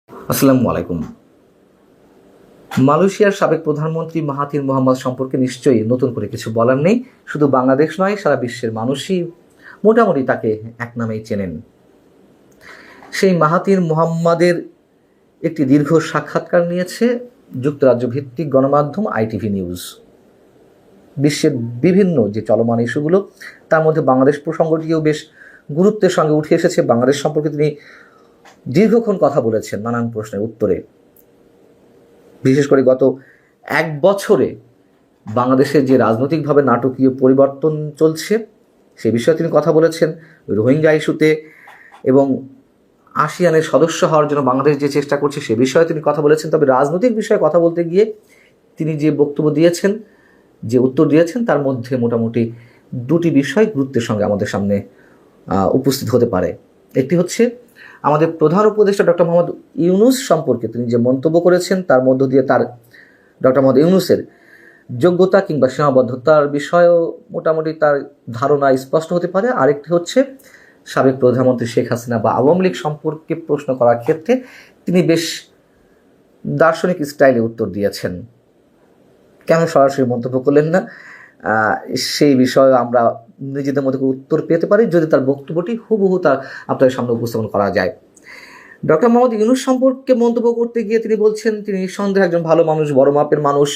আসসালামু আলাইকুম। মালয়েশিয়ার সাবেক প্রধানমন্ত্রী মাহাথির মোহাম্মদ সম্পর্কে নিশ্চয়ই নতুন করে কিছু বলার নেই। শুধু বাংলাদেশ নয়, সারা বিশ্বের মানুষই মোটামুটি তাকে এক নামেই চেনেন। সেই মাহাথির মোহাম্মদের একটি দীর্ঘ সাক্ষাৎকার নিয়েছে যুক্তরাজ্য ভিত্তিক গণমাধ্যম আইটিভি নিউজ। বিশ্বের বিভিন্ন যে চলমান ইস্যুগুলো, তার মধ্যে বাংলাদেশ প্রসঙ্গটিও বেশ গুরুত্বের সঙ্গে উঠে এসেছে। বাংলাদেশ সম্পর্কে তিনি দীর্ঘক্ষণ কথা বলেছেন নানান প্রশ্নের উত্তরে। বিশেষ করে গত এক বছরে বাংলাদেশের যে রাজনৈতিকভাবে নাটকীয় পরিবর্তন চলছে সে বিষয়ে তিনি কথা বলেছেন। রোহিঙ্গা ইস্যুতে এবং আসিয়ানের সদস্য হওয়ার জন্য বাংলাদেশ যে চেষ্টা করছে সে বিষয়ে তিনি কথা বলেছেন। তবে রাজনৈতিক বিষয়ে কথা বলতে গিয়ে তিনি যে বক্তব্য দিয়েছেন, যে উত্তর দিয়েছেন, তার মধ্যে মোটামুটি দুটি বিষয় গুরুত্বের সঙ্গে আমাদের সামনে উপস্থিত হতে পারে। একটি হচ্ছে আমাদের প্রধান উপদেষ্টা ডক্টর মোহাম্মদ ইউনূস সম্পর্কে তিনি যে মন্তব্য করেছেন, তার মধ্য দিয়ে তার ডক্টর মোহাম্মদ ইউনূসের যোগ্যতা কিংবা সীমাবদ্ধতার বিষয়েও মোটামুটি তার ধারণা স্পষ্ট হতে পারে। আরেকটি হচ্ছে সাবেক প্রধানমন্ত্রী শেখ হাসিনা বা আওয়ামী লীগ সম্পর্কে প্রশ্ন করার ক্ষেত্রে তিনি বেশ দার্শনিক স্টাইলে উত্তর দিয়েছেন। কেন সরাসরি মন্তব্য করলেন না, সেই বিষয়ে আমরা নিজেদের মধ্যে উত্তর পেতে পারি যদি তার বক্তব্যটি হুবহু তার আপনাদের সামনে উপস্থাপন করা যায়। ডক্টর মোহাম্মদ ইউনূস সম্পর্কে মন্তব্য করতে গিয়ে তিনি বলছেন, তিনি নিঃসন্দেহে একজন ভালো মানুষ, বড় মাপের মানুষ।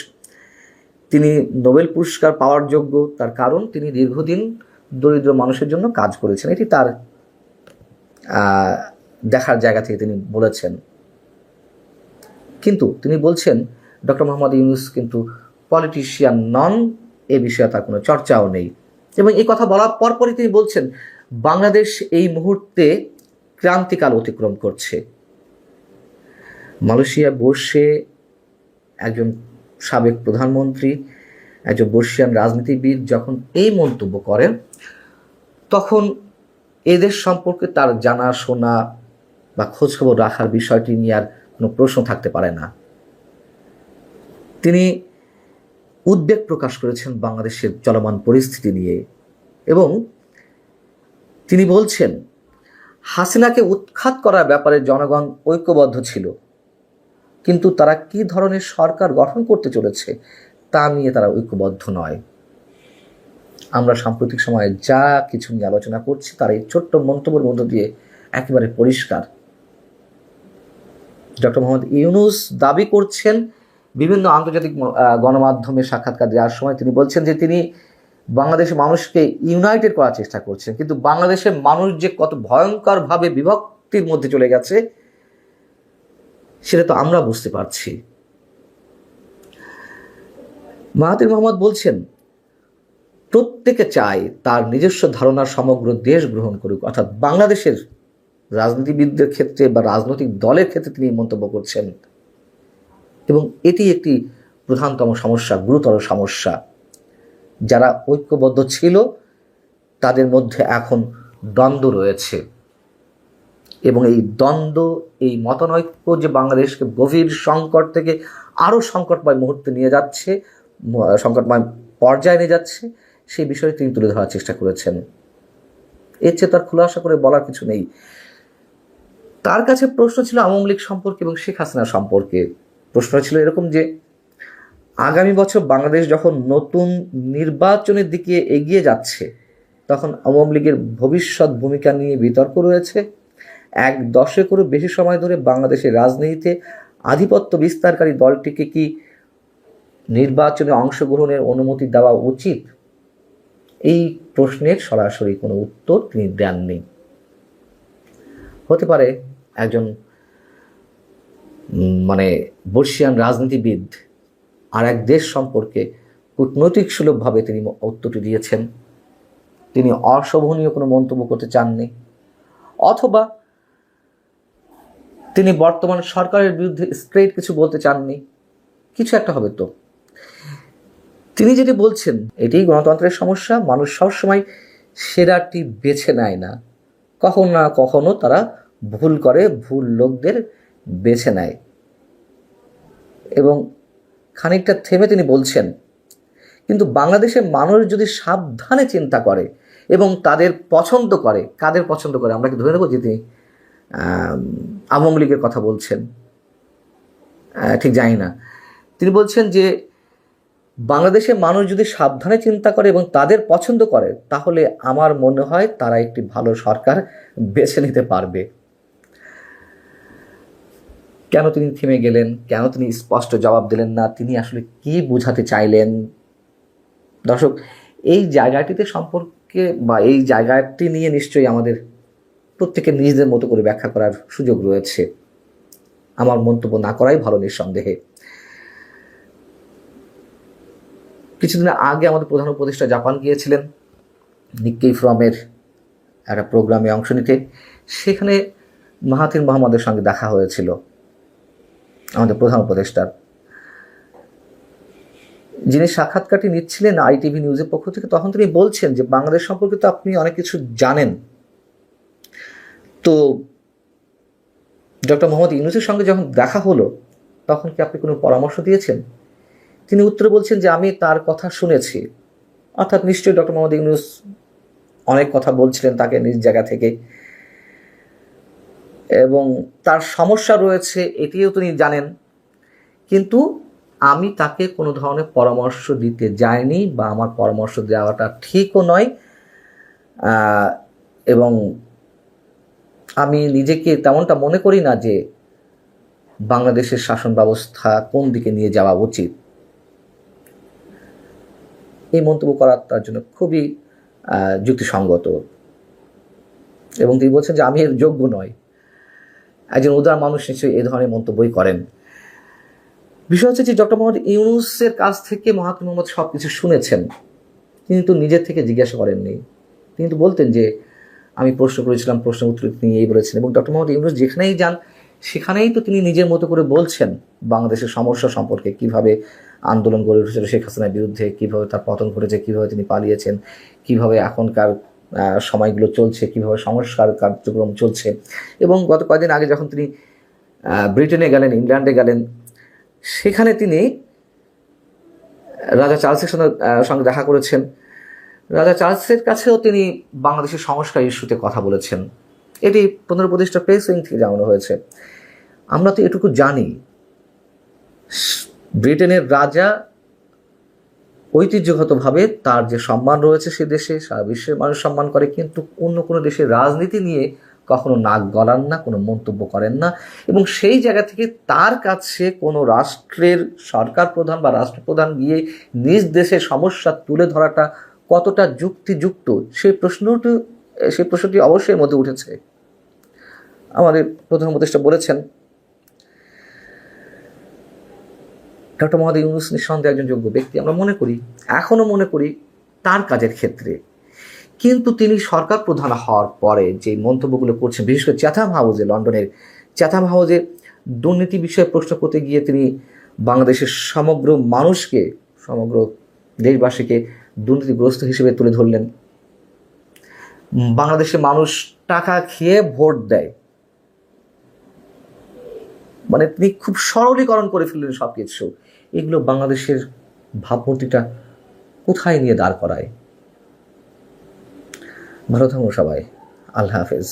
তিনি নোবেল পুরস্কার পাওয়ার যোগ্য, তার কারণ তিনি দীর্ঘদিন দরিদ্র মানুষের জন্য কাজ করেছেন। এটি তার দেখার জায়গা থেকে তিনি বলেছেন। কিন্তু তিনি বলছেন ডক্টর মোহাম্মদ ইউনূস কিন্তু পলিটিশিয়ান নন, এ বিষয়ে তার কোনো চর্চাও নেই। এবং এই কথা বলার পরপরই তিনি বলছেন বাংলাদেশ এই মুহূর্তে ক্রান্তিকাল অতিক্রম করছে। মালয়েশিয়া বসে একজন সাবেক প্রধানমন্ত্রী, একজন বর্ষিয়ান রাজনীতিবিদ যখন এই মন্তব্য করেন, তখন এদের সম্পর্কে তার জানাশোনা বা খোঁজখবর রাখার বিষয়টি নিয়ে আর কোনো প্রশ্ন থাকতে পারে না। তিনি উদ্বেগ প্রকাশ করেছেন বাংলাদেশের চলমান পরিস্থিতি নিয়ে এবং তিনি বলছেন হাসিনাকে উৎখাত করার ব্যাপারে জনগণ ঐক্যবদ্ধ ছিল, কিন্তু তারা কি ধরনের সরকার গঠন করতে চলেছে তা নিয়ে তারা ঐক্যবদ্ধ নয়। আমরা সাম্প্রতিক সময়ে যা কিছু নিয়ে আলোচনা করছি তার এই ছোট্ট মন্তব্যের মধ্য দিয়ে একেবারে পরিষ্কার। ডক্টর মোহাম্মদ ইউনূস দাবি করছেন বিভিন্ন আন্তর্জাতিক গণমাধ্যমে সাক্ষাৎকার দেওয়ার সময় তিনি বলছেন যে তিনি বাংলাদেশের মানুষকে ইউনাইটেড করার চেষ্টা করছেন, কিন্তু বাংলাদেশের মানুষ যে কত ভয়ঙ্করভাবে বিভক্তির মধ্যে চলে গেছে সেটা তো আমরা বুঝতে পারছি। মাহাথির মোহাম্মদ বলছেন প্রত্যেকে চায় তার নিজস্ব ধারণার সমগ্র দেশ গ্রহণ করুক, অর্থাৎ বাংলাদেশের রাজনীতিবিদদের ক্ষেত্রে বা রাজনৈতিক দলের ক্ষেত্রে তিনি মন্তব্য করছেন। এবং এটি একটি প্রধানতম সমস্যা, গুরুতর সমস্যা। যারা ঐক্যবদ্ধ ছিল তাদের মধ্যে এখন দ্বন্দ্ব রয়েছে এবং এই দ্বন্দ্ব, এই মতানৈক্য যে বাংলাদেশকে গভীর সংকট থেকে আরও সংকটময় মুহূর্তে নিয়ে যাচ্ছে, সংকটময় পর্যায়ে নিয়ে যাচ্ছে, সেই বিষয়ে তিনি তুলে ধরার চেষ্টা করেছেন। এর চেয়ে তার খোলাসা করে বলার কিছু নেই। তার কাছে প্রশ্ন ছিল আওয়ামী লীগ সম্পর্কে এবং শেখ হাসিনা সম্পর্কে। প্রশ্ন ছিল এরকম যে আগামী বছর বাংলাদেশ যখন নতুন নির্বাচনের দিকে এগিয়ে যাচ্ছে তখন আওয়ামী লীগের ভবিষ্যৎ ভূমিকা নিয়ে বিতর্ক রয়েছে। এক দশকেরও বেশি সময় ধরে বাংলাদেশের রাজনীতিতে আধিপত্য বিস্তারকারী দলটিকে কি নির্বাচনে অংশগ্রহণের অনুমতি দেওয়া উচিত? এই প্রশ্নের সরাসরি কোনো উত্তর তিনি দেননি। হতে পারে একজন বর্ষিয়ান রাজনীতিবিদ আর এক দেশ সম্পর্কে কূটনৈতিক সুলভভাবে তিনি উত্তরটি দিয়েছেন, তিনি অশোভনীয় কোনো মন্তব্য করতে চাননি, অথবা তিনি বর্তমান সরকারের বিরুদ্ধে স্ট্রেট কিছু বলতে চাননি। কিছু একটা হবে তো। তিনি যেটি বলছেন এটাই গণতন্ত্রের সমস্যা। মানুষ সবসময় সেরাটি বেছে নেয় না, কখনো না কখনো তারা ভুল করে, ভুল লোকদের বেছে নেয়। এবং খানিকটা থেমে তিনি বলছেন কিন্তু বাংলাদেশের মানুষ যদি সাবধানে চিন্তা করে এবং তাদের পছন্দ করে, কাদের পছন্দ করে, আমরা কি ধরে নেব যে তিনি আওয়ামী লীগের কথা বলছেন, ঠিক জানি না। তিনি বলছেন যে বাংলাদেশের মানুষ যদি সাবধানে চিন্তা করে এবং তাদের পছন্দ করে, তাহলে আমার মনে হয় তারা একটি ভালো সরকার বেছে নিতে পারবে। কেন তিনি থেমে গেলেন? কেন তিনি স্পষ্ট জবাব দিলেন না? তিনি আসলে কি বোঝাতে চাইলেন? দর্শক, এই জায়গাটিতে সম্পর্কে বা এই জায়গাটি নিয়ে নিশ্চয়ই আমাদের প্রত্যেকের নিজেদের মতো করে ব্যাখ্যা করার সুযোগ রয়েছে। আমার মন্তব্য না করাই ভালো নিঃসন্দেহে। কিছুদিন আগে আমাদের প্রধান উপদেষ্টা জাপান গিয়েছিলেন নিক্কেই ফোরামের একটা প্রোগ্রামে অংশ নিতে। সেখানে মাহাথির মোহাম্মদের সঙ্গে দেখা হয়েছিল আমাদের প্রধান উপদেষ্টার। যিনি সাক্ষাৎকারটি নিচ্ছিলেন ITV নিউজের পক্ষ থেকে, তখন তিনি বলছেন যে বাংলাদেশ সম্পর্কে তো আপনি অনেক কিছু জানেন, তো ডক্টর মোহাম্মদ ইউনূসের সঙ্গে যখন দেখা হলো তখন কি আপনি কোনো পরামর্শ দিয়েছেন? তিনি উত্তরে বলছেন যে আমি তার কথা শুনেছি। অর্থাৎ নিশ্চয়ই ডক্টর মোহাম্মদ ইউনূস অনেক কথা বলছিলেন তাকে নিজ জায়গা থেকে, এবং তার সমস্যা রয়েছে এটিও তিনি জানেন, কিন্তু আমি তাকে কোনো ধরনের পরামর্শ দিতে যাইনি বা আমার পরামর্শ দেওয়াটা ঠিকও নয়, এবং আমি নিজেকে তেমনটা মনে করি না যে বাংলাদেশের শাসন ব্যবস্থা কোন দিকে নিয়ে যাওয়া উচিত। এই মন্তব্য করা তার জন্য খুবই যুক্তিসঙ্গত, এবং তিনি বলছেন যে আমি এর যোগ্য নয়। একজন উদার মানুষ নিশ্চয়ই এই ধরনের মন্তব্যই করেন। বিষয় হচ্ছে যে ডক্টর মোহাম্মদ ইউনূসের কাছ থেকে মাহাথির মোহাম্মদ সব কিছু শুনেছেন, তিনি তো নিজের থেকে জিজ্ঞাসা করেননি। তিনি তো বলতেন যে আমি প্রশ্ন করেছিলাম, প্রশ্নের উত্তর তিনি এই বলেছেন, এবং ডক্টর মোহাম্মদ ইউনূস যেখানেই যান সেখানেই তো তিনি নিজের মতো করে বলছেন বাংলাদেশের সমস্যা সম্পর্কে, কিভাবে আন্দোলন গড়ে উঠেছিল শেখ হাসিনার বিরুদ্ধে, কিভাবে তার পতন ঘটেছে, কিভাবে তিনি পালিয়েছেন, কিভাবে এখনকার সময়গুলো চলছে, কিভাবে সংস্কার কার্যক্রম চলছে। এবং গত কয়েকদিন আগে যখন তিনি ব্রিটেনে গেলেন, ইংল্যান্ডে গেলেন, সেখানে তিনি রাজা চার্লসের সঙ্গে দেখা করেছেন। রাজা চার্লসের কাছেও তিনি বাংলাদেশের সংস্কার ইস্যুতে কথা বলেছেন। এটি প্রধান উপদেষ্টা প্রেস উইং থেকে জানানো হয়েছে। আমরা তো এটুকু জানি, ব্রিটেনের রাজা ঐতিহ্যগতভাবে তার যে সম্মান রয়েছে সে দেশে সারা বিশ্বের মানুষ সম্মান করে, কিন্তু অন্য কোনো দেশের রাজনীতি নিয়ে কখনো নাক গলান না, কোনো মন্তব্য করেন না। এবং সেই জায়গা থেকে তার কাছে কোনো রাষ্ট্রের সরকার প্রধান বা রাষ্ট্রপ্রধান গিয়ে নিজ দেশের সমস্যা তুলে ধরাটা কতটা যুক্তিযুক্ত, সেই প্রশ্নটি অবশ্যই মধ্যে উঠেছে। আমাদের প্রধান উপদেষ্টা বলেছেন ডক্টর মোহাম্মদ ইউনূস নিঃসন্দেহে একজন যোগ্য ব্যক্তি, আমরা মনে করি, এখনও মনে করি তার কাজের ক্ষেত্রে। কিন্তু তিনি সরকার প্রধান হওয়ার পরে যে মন্তব্যগুলো করছেন, বিশেষ করে চ্যাথাম হাউসে, লন্ডনের চ্যাথাম হাউসে দুর্নীতি বিষয়ে প্রশ্ন করতে গিয়ে তিনি বাংলাদেশের সমগ্র মানুষকে, সমগ্র দেশবাসীকে দুর্নীতিগ্রস্ত হিসেবে তুলে ধরলেন। বাংলাদেশের মানুষ টাকা খেয়ে ভোট দেয়, মানে তিনি খুব সরলীকরণ করে ফেললেন সব কিছু। এগুলো বাংলাদেশের ভাবমূর্তিটা কোথায় নিয়ে দাঁড় করায়? ভালো থাকুন সবাই, আল্লাহ হাফেজ।